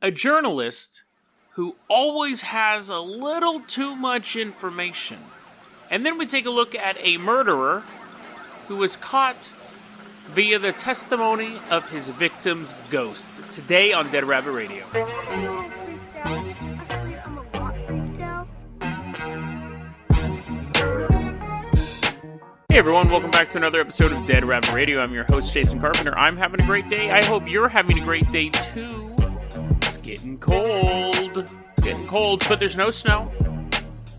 a journalist who always has a little too much information. And then we take a look at a murderer who was caught via the testimony of his victim's ghost. Today on Dead Rabbit Radio. Hey everyone, welcome back to another episode of Dead Rabbit Radio. I'm your host, Jason Carpenter. I'm having a great day. I hope you're having a great day too. It's getting cold. But there's no snow.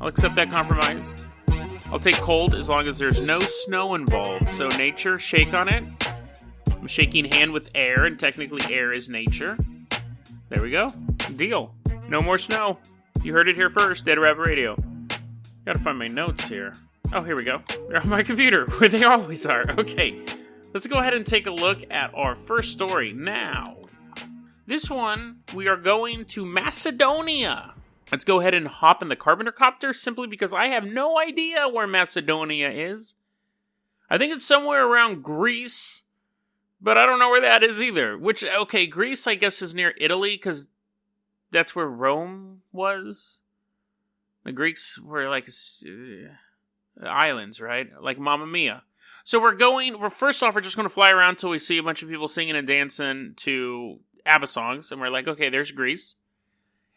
I'll accept that compromise. I'll take cold as long as there's no snow involved. So nature, shake on it. I'm shaking hand with air, and technically air is nature. There we go. Deal. No more snow. You heard it here first, Dead Rabbit Radio. Gotta find my notes here. Oh, here we go. They're on my computer, where they always are. Okay, let's go ahead and take a look at our first story now. This one, we are going to Macedonia. Let's go ahead and hop in the Carpenter Copter, simply because I have no idea where Macedonia is. I think it's somewhere around Greece, but I don't know where that is either. Which, okay, Greece, I guess, is near Italy, because that's where Rome was. The Greeks were like islands, right? Like Mamma Mia. So we're first off, we're just going to fly around till we see a bunch of people singing and dancing to ABBA songs, and we're like, okay, there's Greece.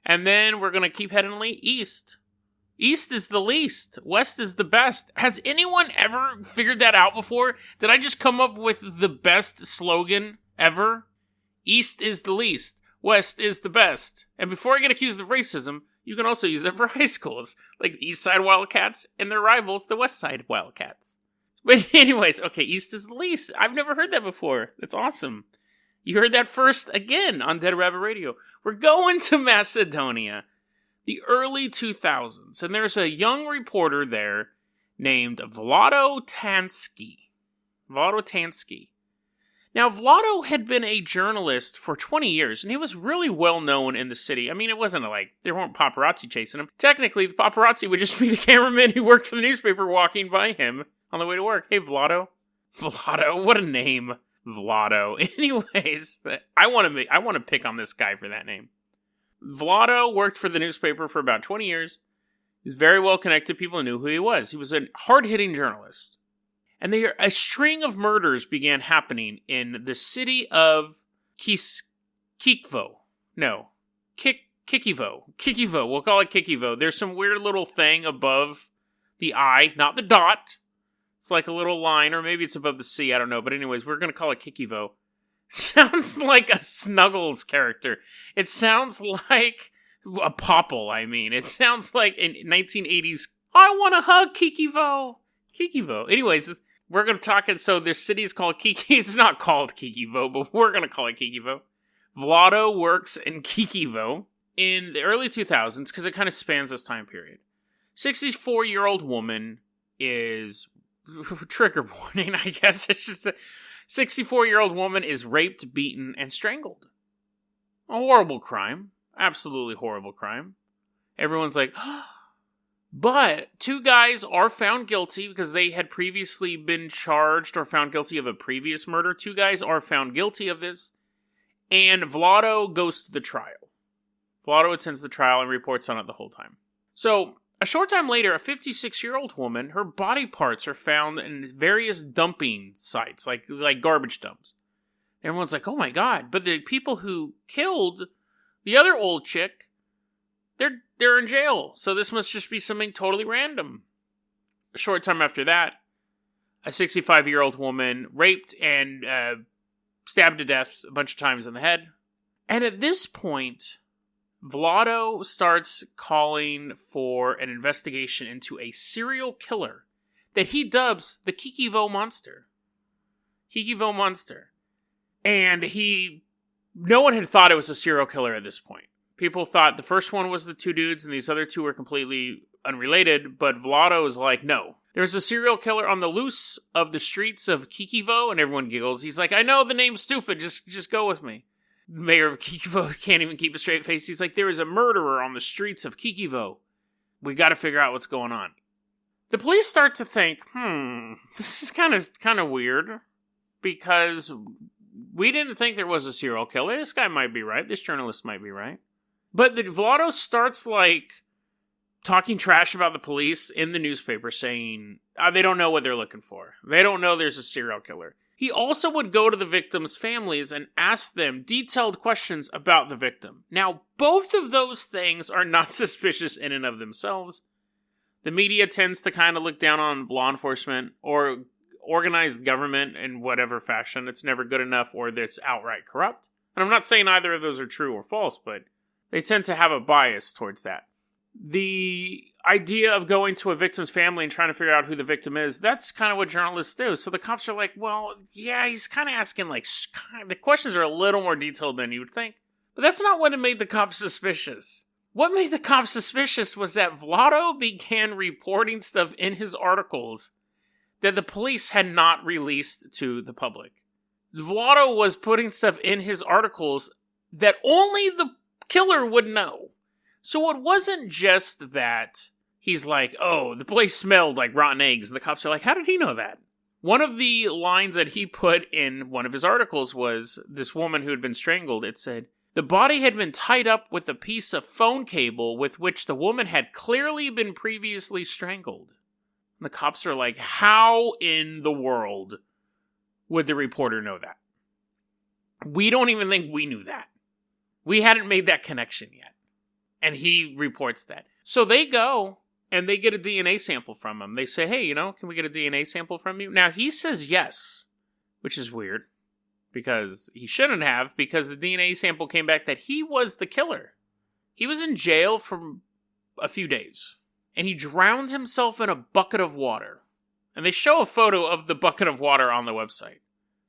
And then we're going to keep heading east. East is the least. West is the best. Has anyone ever figured that out before? Did I just come up with the best slogan ever? East is the least. West is the best. And before I get accused of racism, you can also use it for high schools, like the East Side Wildcats and their rivals, the West Side Wildcats. But anyways, okay, East is the least. I've never heard that before. That's awesome. You heard that first again on Dead Rabbit Radio. We're going to Macedonia, the early 2000s, and there's a young reporter there named Vlado Taneski. Now, Vlado had been a journalist for 20 years, and he was really well known in the city. I mean, it wasn't like there weren't paparazzi chasing him. Technically, the paparazzi would just be the cameraman who worked for the newspaper walking by him on the way to work. Hey, Vlado. Vlado, what a name. Vlado. Anyways, I want to pick on this guy for that name. Vlado worked for the newspaper for about 20 years. He's very well connected. People knew who he was. He was a hard-hitting journalist. And a string of murders began happening in the city of Kikivo. We'll call it Kikivo. There's some weird little thing above the I, not the dot. It's like a little line, or maybe it's above the C, I don't know. But anyways, we're going to call it Kikivo. Sounds like a Snuggles character. It sounds like a Popple, I mean. It sounds like in 1980s, I want to hug Kikivo. Anyways, we're going to talk, so this city is called Kiki. It's not called Kikivo, but we're going to call it Kikivo. Vlado works in Kikivo in the early 2000s, because it kind of spans this time period. 64-year-old woman is, trigger warning, I guess I should say. 64-year-old woman is raped, beaten, and strangled. A horrible crime. Absolutely horrible crime. Everyone's like, but two guys are found guilty because they had previously been charged or found guilty of a previous murder. Two guys are found guilty of this. And Vlado goes to the trial. Vlado attends the trial and reports on it the whole time. So, a short time later, a 56-year-old woman, her body parts are found in various dumping sites, like garbage dumps. Everyone's like, oh my god. But the people who killed the other old chick, they're in jail, so this must just be something totally random. A short time after that, a 65-year-old woman raped and stabbed to death a bunch of times in the head. And at this point, Vlado starts calling for an investigation into a serial killer that he dubs the Kikivo Monster. And no one had thought it was a serial killer at this point. People thought the first one was the two dudes and these other two were completely unrelated, but Vlado was like, no. There's a serial killer on the loose of the streets of Kikivo, and everyone giggles. He's like, I know the name's stupid, just go with me. The mayor of Kikivo can't even keep a straight face. He's like, there is a murderer on the streets of Kikivo. We gotta figure out what's going on. The police start to think, this is kind of weird, because we didn't think there was a serial killer. This guy might be right. This journalist might be right. But the Vlado starts, like, talking trash about the police in the newspaper, saying they don't know what they're looking for. They don't know there's a serial killer. He also would go to the victims' families and ask them detailed questions about the victim. Now, both of those things are not suspicious in and of themselves. The media tends to kind of look down on law enforcement or organized government in whatever fashion. It's never good enough or it's outright corrupt. And I'm not saying either of those are true or false, but they tend to have a bias towards that. The idea of going to a victim's family and trying to figure out who the victim is, that's kind of what journalists do. So the cops are like, well, yeah, he's kind of asking, like, the questions are a little more detailed than you would think. But that's not what made the cops suspicious. What made the cops suspicious was that Vlado began reporting stuff in his articles that the police had not released to the public. Vlado was putting stuff in his articles that only the killer would know. So it wasn't just that he's like, oh, the place smelled like rotten eggs. And the cops are like, how did he know that? One of the lines that he put in one of his articles was this woman who had been strangled. It said, the body had been tied up with a piece of phone cable with which the woman had clearly been previously strangled. And the cops are like, how in the world would the reporter know that? We don't even think we knew that. We hadn't made that connection yet. And he reports that. So they go and they get a DNA sample from him. They say, hey, can we get a DNA sample from you? Now, he says yes, which is weird because he shouldn't have, because the DNA sample came back that he was the killer. He was in jail for a few days and he drowned himself in a bucket of water. And they show a photo of the bucket of water on the website.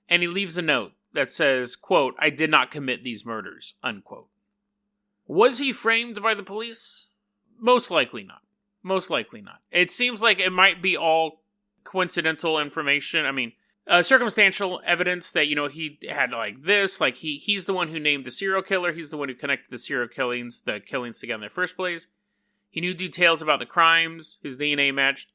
And he leaves a note that says, quote, I did not commit these murders, unquote. Was he framed by the police? Most likely not. Most likely not. It seems like it might be all coincidental information. I mean, circumstantial evidence that, he had like this. Like he's the one who named the serial killer. He's the one who connected the killings together in the first place. He knew details about the crimes. His DNA matched.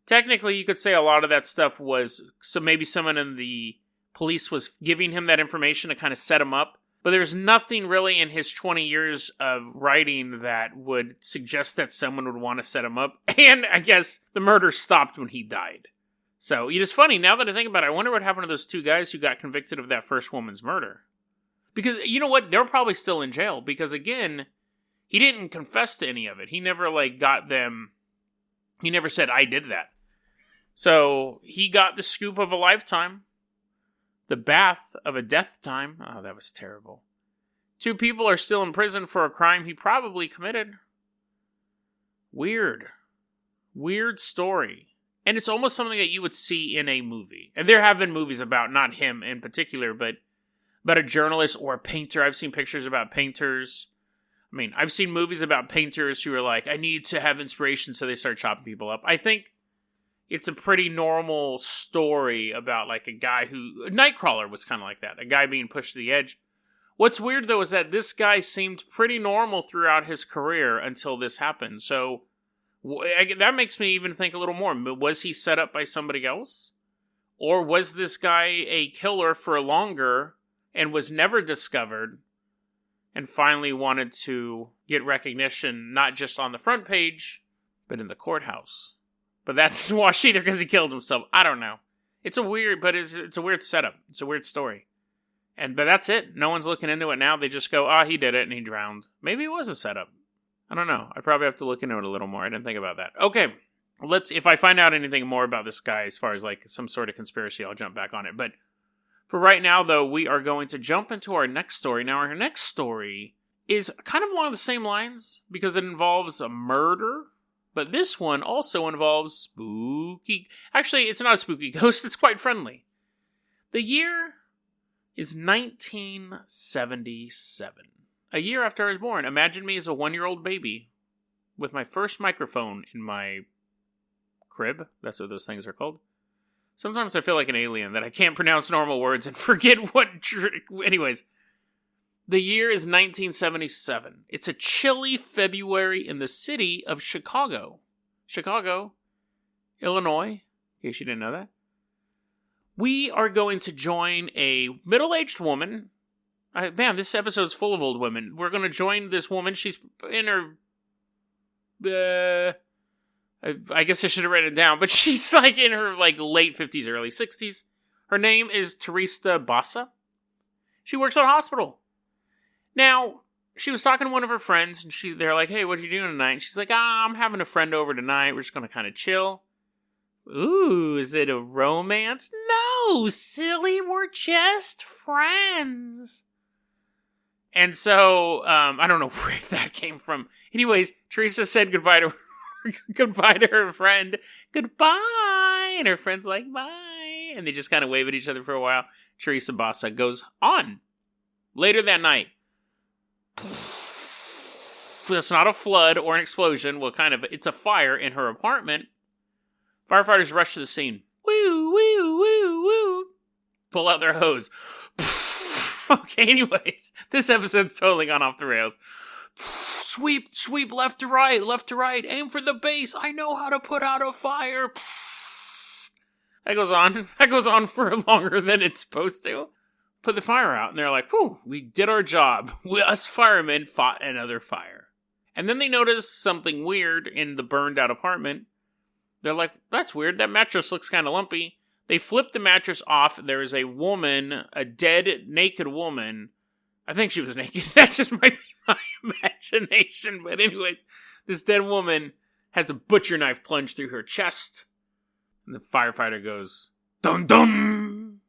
Technically, you could say a lot of that stuff was, so maybe someone in the police was giving him that information to kind of set him up. But there's nothing really in his 20 years of writing that would suggest that someone would want to set him up. And I guess the murder stopped when he died. So it is funny, now that I think about it, I wonder what happened to those two guys who got convicted of that first woman's murder. Because, you know what, they're probably still in jail. Because again, he didn't confess to any of it. He never, got them, he never said, I did that. So he got the scoop of a lifetime. The bath of a death time. Oh, that was terrible. 2 people are still in prison for a crime he probably committed. Weird. Weird story. And it's almost something that you would see in a movie. And there have been movies about, not him in particular, but about a journalist or a painter. I've seen pictures about painters. I mean, I've seen movies about painters who are like, I need to have inspiration, so they start chopping people up. I think it's a pretty normal story about a guy who... Nightcrawler was kind of like that. A guy being pushed to the edge. What's weird, though, is that this guy seemed pretty normal throughout his career until this happened. So that makes me even think a little more. Was he set up by somebody else? Or was this guy a killer for longer and was never discovered and finally wanted to get recognition not just on the front page, but in the courthouse? But that's wash either because he killed himself. I don't know. It's a weird setup. It's a weird story. But that's it. No one's looking into it now. They just go, he did it and he drowned. Maybe it was a setup. I don't know. I probably have to look into it a little more. I didn't think about that. Okay. If I find out anything more about this guy as far as some sort of conspiracy, I'll jump back on it. But for right now, though, we are going to jump into our next story. Now, our next story is kind of along the same lines because it involves a murder. But this one also involves spooky... Actually, it's not a spooky ghost. It's quite friendly. The year is 1977. A year after I was born. Imagine me as a 1-year-old baby with my first microphone in my crib. That's what those things are called. Sometimes I feel like an alien that I can't pronounce normal words and forget what... Anyways... The year is 1977. It's a chilly February in the city of Chicago. Chicago, Illinois, in case you didn't know that. We are going to join a middle-aged woman. Man, this episode's full of old women. We're going to join this woman. She's in her... I guess I should have written it down, but she's like in her like late 50s, early 60s. Her name is Teresita Basa. She works at a hospital. Now, she was talking to one of her friends, and they're like, hey, what are you doing tonight? And she's like, I'm having a friend over tonight. We're just going to kind of chill. Ooh, is it a romance? No, silly, we're just friends. And so, I don't know where that came from. Anyways, Teresa said goodbye to her friend. Goodbye! And her friend's like, bye! And they just kind of wave at each other for a while. Teresa Basa goes on. Later that night, it's not a flood or an explosion. Well, it's a fire in her apartment. Firefighters rush to the scene. Woo, woo, woo, woo. Pull out their hose. Okay, anyways, this episode's totally gone off the rails. Sweep left to right, aim for the base. I know how to put out a fire. That goes on for longer than it's supposed to. Put the fire out, and they're like, whew, we did our job. Us firemen fought another fire. And then they notice something weird in the burned out apartment. They're like, that's weird, that mattress looks kind of lumpy. They flip the mattress off, and there is a woman, a dead, naked woman. I think she was naked. That just might be my imagination. But anyways, this dead woman has a butcher knife plunged through her chest. And the firefighter goes, dun dun!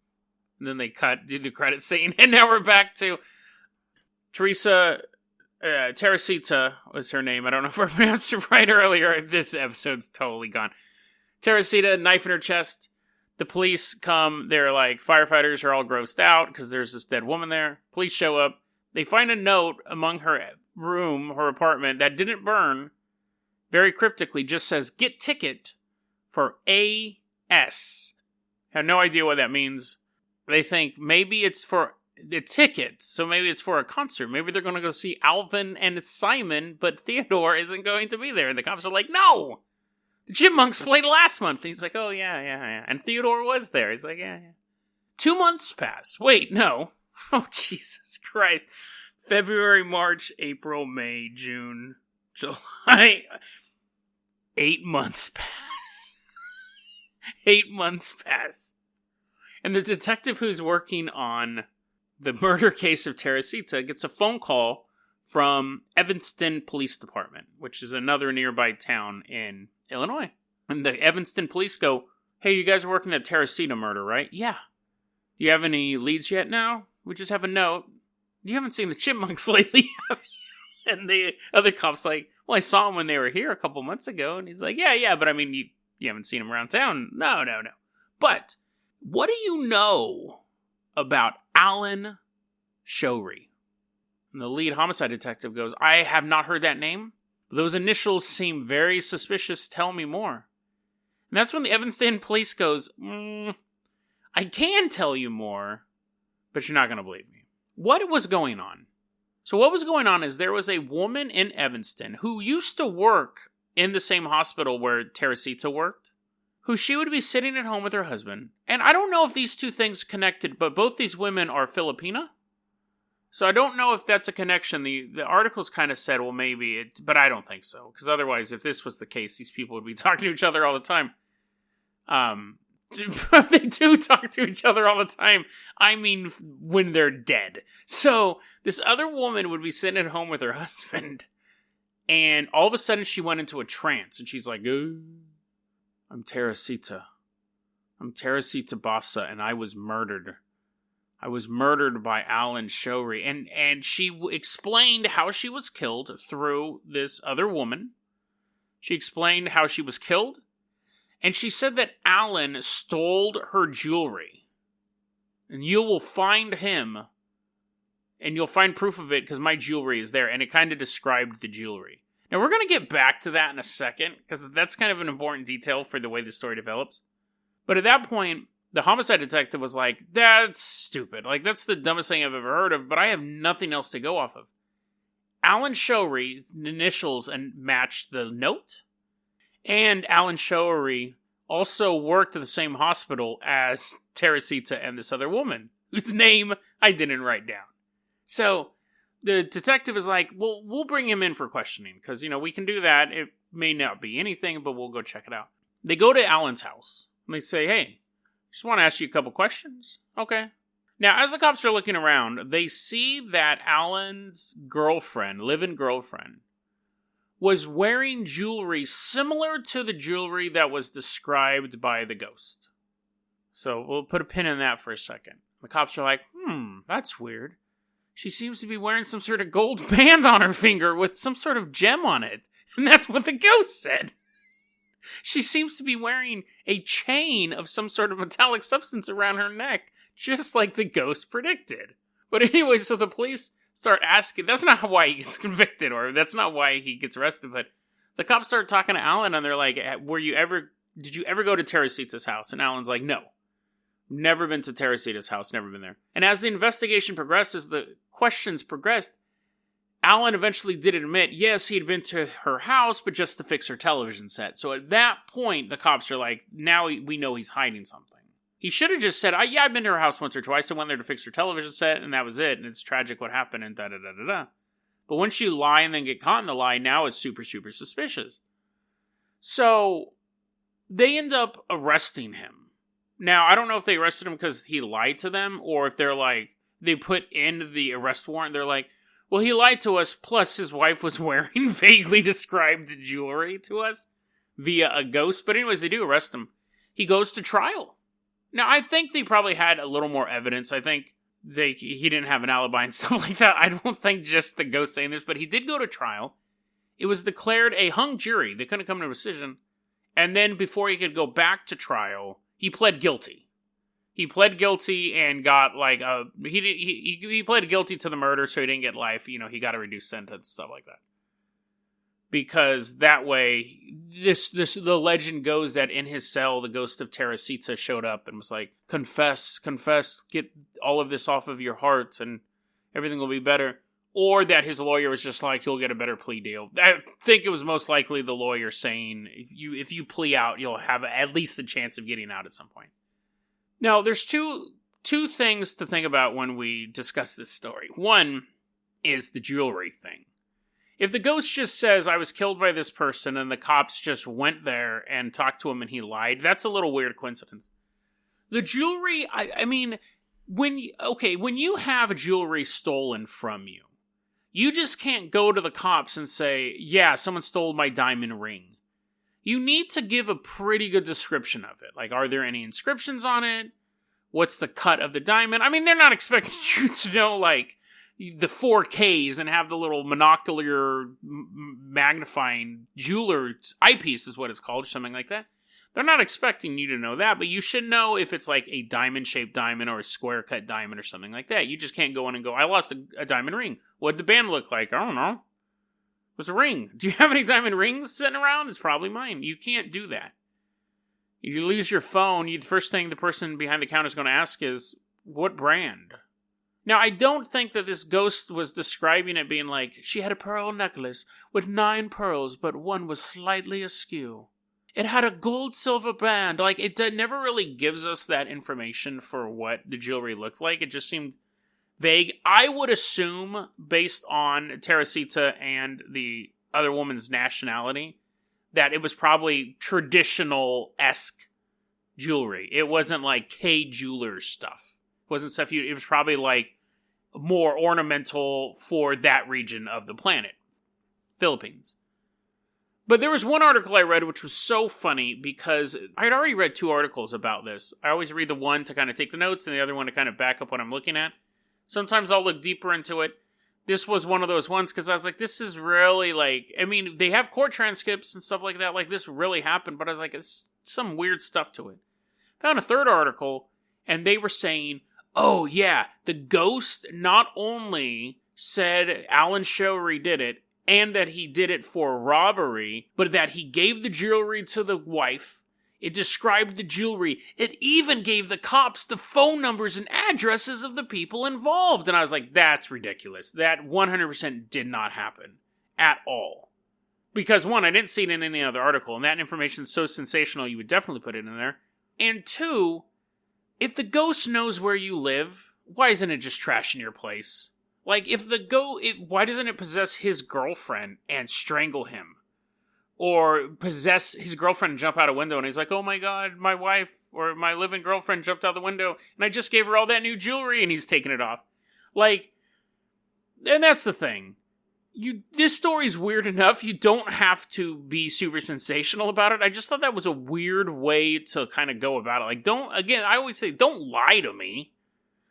And then they do the credit scene. And now we're back to Teresita was her name. I don't know if I pronounced it right earlier. This episode's totally gone. Teresita, knife in her chest. The police come. They're like, firefighters are all grossed out because there's this dead woman there. Police show up. They find a note among her apartment that didn't burn. Very cryptically, just says, get ticket for AS. Have no idea what that means. They think maybe it's for the ticket. So maybe it's for a concert. Maybe they're going to go see Alvin and Simon, but Theodore isn't going to be there. And the cops are like, no! The Chipmunks played last month. And he's like, oh, yeah. And Theodore was there. He's like, yeah. 2 months pass. Wait, no. Oh, Jesus Christ. February, March, April, May, June, July. 8 months pass. 8 months pass. And the detective who's working on the murder case of Teresita gets a phone call from Evanston Police Department, which is another nearby town in Illinois. And the Evanston police go, hey, you guys are working that Teresita murder, right? Yeah. Do you have any leads yet now? We just have a note. You haven't seen the Chipmunks lately, have you? And the other cop's like, well, I saw them when they were here a couple months ago. And he's like, yeah, but I mean, you haven't seen them around town. No. But what do you know about Alan Showry? And the lead homicide detective goes, I have not heard that name. Those initials seem very suspicious. Tell me more. And that's when the Evanston police goes, I can tell you more, but you're not going to believe me. What was going on? So what was going on is there was a woman in Evanston who used to work in the same hospital where Teresita worked, who she would be sitting at home with her husband. And I don't know if these two things connected, but both these women are Filipina. So I don't know if that's a connection. The articles kind of said, well, maybe, but I don't think so. Because otherwise, if this was the case, these people would be talking to each other all the time. They do talk to each other all the time. I mean, when they're dead. So this other woman would be sitting at home with her husband. And all of a sudden, she went into a trance. And she's like, I'm Teresita. I'm Teresita Basa, and I was murdered. I was murdered by Alan Showry. And she explained how she was killed through this other woman. She explained how she was killed. And she said that Alan stole her jewelry. And you will find him. And you'll find proof of it because my jewelry is there. And it kind of described the jewelry. Now we're going to get back to that in a second. Because that's kind of an important detail for the way the story develops. But at that point, the homicide detective was like, that's stupid. Like, that's the dumbest thing I've ever heard of, but I have nothing else to go off of. Alan Showry's initials and matched the note, and Alan Showry also worked at the same hospital as Teresita and this other woman, whose name I didn't write down. So the detective is like, well, we'll bring him in for questioning, because, we can do that. It may not be anything, but we'll go check it out. They go to Alan's house, and they say, hey, just want to ask you a couple questions. Okay. Now, as the cops are looking around, they see that Alan's girlfriend, live-in girlfriend, was wearing jewelry similar to the jewelry that was described by the ghost. So we'll put a pin in that for a second. The cops are like, that's weird. She seems to be wearing some sort of gold band on her finger with some sort of gem on it. And that's what the ghost said. She seems to be wearing a chain of some sort of metallic substance around her neck, just like the ghost predicted. But anyway, so the police start asking, that's not why he gets convicted, or that's not why he gets arrested, but the cops start talking to Alan, and they're like, did you ever go to Teresita's house? And Alan's like, no. Never been to Teresita's house, never been there. And as the investigation progressed, as the questions progressed, Alan eventually did admit, yes, he'd been to her house, but just to fix her television set. So at that point, the cops are like, now we know he's hiding something. He should have just said, yeah, I've been to her house once or twice. I went there to fix her television set, and that was it. And it's tragic what happened, and da-da-da-da-da. But once you lie and then get caught in the lie, now it's super, super suspicious. So they end up arresting him. Now, I don't know if they arrested him because he lied to them, or if they're like, they put in the arrest warrant, they're like, well, he lied to us, plus his wife was wearing vaguely described jewelry to us via a ghost. But anyways, they do arrest him. He goes to trial. Now, I think they probably had a little more evidence. I think he didn't have an alibi and stuff like that. I don't think just the ghost saying this, but he did go to trial. It was declared a hung jury. They couldn't come to a decision. And then before he could go back to trial, he pled guilty. He pled guilty and got he pled guilty to the murder, so he didn't get life. He got a reduced sentence, stuff like that. Because that way, the legend goes that in his cell, the ghost of Teresita showed up and was like, confess, get all of this off of your heart and everything will be better. Or that his lawyer was just like, you'll get a better plea deal. I think it was most likely the lawyer saying, if you plea out, you'll have at least a chance of getting out at some point. Now, there's two things to think about when we discuss this story. One is the jewelry thing. If the ghost just says, I was killed by this person, and the cops just went there and talked to him and he lied, that's a little weird coincidence. The jewelry, I mean, when you have jewelry stolen from you, you just can't go to the cops and say, yeah, someone stole my diamond ring. You need to give a pretty good description of it. Like, are there any inscriptions on it? What's the cut of the diamond? I mean, they're not expecting you to know, like, the 4Ks and have the little monocular magnifying jeweler's eyepiece is what it's called, or something like that. They're not expecting you to know that, but you should know if it's like a diamond-shaped diamond or a square-cut diamond or something like that. You just can't go in and go, I lost a diamond ring. What'd the band look like? I don't know. It was a ring. Do you have any diamond rings sitting around? It's probably mine. You can't do that. You lose your phone, the first thing the person behind the counter is going to ask is, what brand? Now, I don't think that this ghost was describing it being like, she had a pearl necklace with 9 pearls, but one was slightly askew. It had a gold-silver band. Like, it never really gives us that information for what the jewelry looked like. It just seemed vague. I would assume, based on Teresita and the other woman's nationality, that it was probably traditional-esque jewelry. It wasn't like K-jeweler stuff. It wasn't stuff it was probably like more ornamental for that region of the planet. Philippines. But there was one article I read which was so funny because I had already read 2 articles about this. I always read the one to kind of take the notes and the other one to kind of back up what I'm looking at. Sometimes I'll look deeper into it. This was one of those ones because I was like, this is really like, I mean, they have court transcripts and stuff like that. Like, this really happened, but I was like, it's some weird stuff to it. Found a 3rd article and they were saying, oh yeah, the ghost not only said Alan Showery did it, and that he did it for robbery, but that he gave the jewelry to the wife. It described the jewelry. It even gave the cops the phone numbers and addresses of the people involved. And I was like, that's ridiculous. That 100% did not happen at all. Because, one, I didn't see it in any other article, and that information is so sensational you would definitely put it in there. And two, if the ghost knows where you live, why isn't it just trashing your place? Like, why doesn't it possess his girlfriend and strangle him? Or possess his girlfriend and jump out a window, and he's like, oh my god, my wife or my living girlfriend jumped out the window, and I just gave her all that new jewelry, and he's taking it off. Like, and that's the thing. This story's weird enough, you don't have to be super sensational about it. I just thought that was a weird way to kind of go about it. Like, I always say, don't lie to me.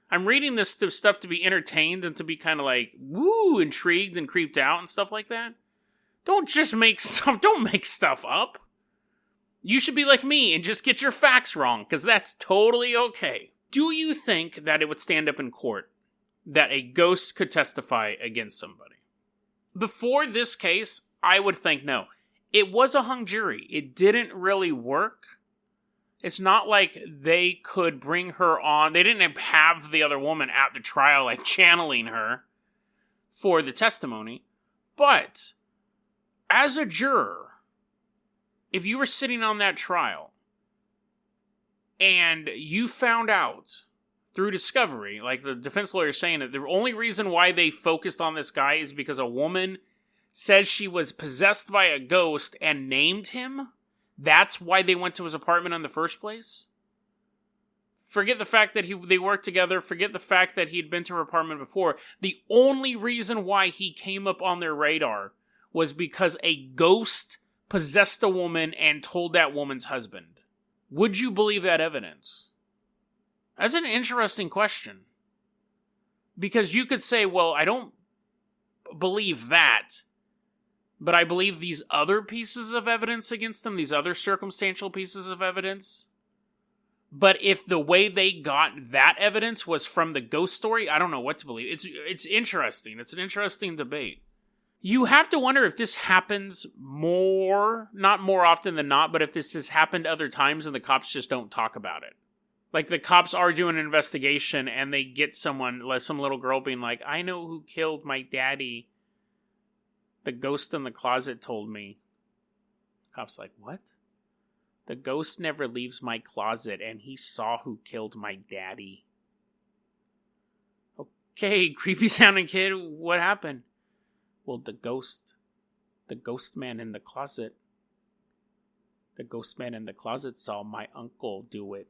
I'm reading this stuff to be entertained and to be kind of like, woo, intrigued and creeped out and stuff like that. Don't make stuff up. You should be like me and just get your facts wrong, because that's totally okay. Do you think that it would stand up in court that a ghost could testify against somebody? Before this case, I would think no. It was a hung jury. It didn't really work. It's not like they could bring her on. They didn't have the other woman at the trial, like channeling her for the testimony. But as a juror, if you were sitting on that trial and you found out through discovery, like the defense lawyer saying that the only reason why they focused on this guy is because a woman says she was possessed by a ghost and named him, that's why they went to his apartment in the first place? Forget the fact that they worked together. Forget the fact that he'd been to her apartment before. The only reason why he came up on their radar was because a ghost possessed a woman and told that woman's husband. Would you believe that evidence? That's an interesting question. Because you could say, well, I don't believe that, but I believe these other pieces of evidence against them, these other circumstantial pieces of evidence. But if the way they got that evidence was from the ghost story, I don't know what to believe. It's interesting. It's an interesting debate. You have to wonder if this happens not more often than not, but if this has happened other times and the cops just don't talk about it. Like, the cops are doing an investigation and they get someone, like some little girl being like, I know who killed my daddy. The ghost in the closet told me. Cop's like, what? The ghost never leaves my closet and he saw who killed my daddy. Okay, creepy sounding kid, what happened? Well, the ghost man in the closet. The ghost man in the closet saw my uncle do it.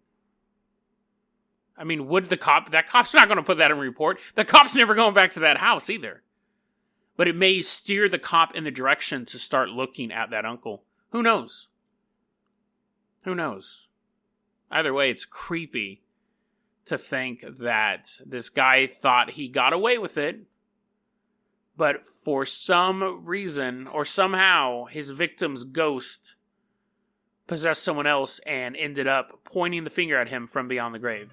I mean, that cop's not going to put that in a report. The cop's never going back to that house either. But it may steer the cop in the direction to start looking at that uncle. Who knows? Who knows? Either way, it's creepy to think that this guy thought he got away with it, but for some reason or somehow his victim's ghost possessed someone else and ended up pointing the finger at him from beyond the grave.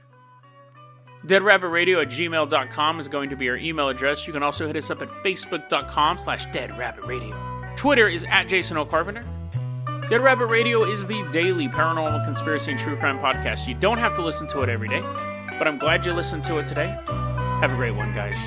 DeadRabbitRadio@gmail.com is going to be our email address. You can also hit us up at Facebook.com/DeadRabbitRadio. Twitter is @JasonO'Carpenter. Dead Rabbit Radio is the daily paranormal conspiracy and true crime podcast. You don't have to listen to it every day, but I'm glad you listened to it today. Have a great one, guys.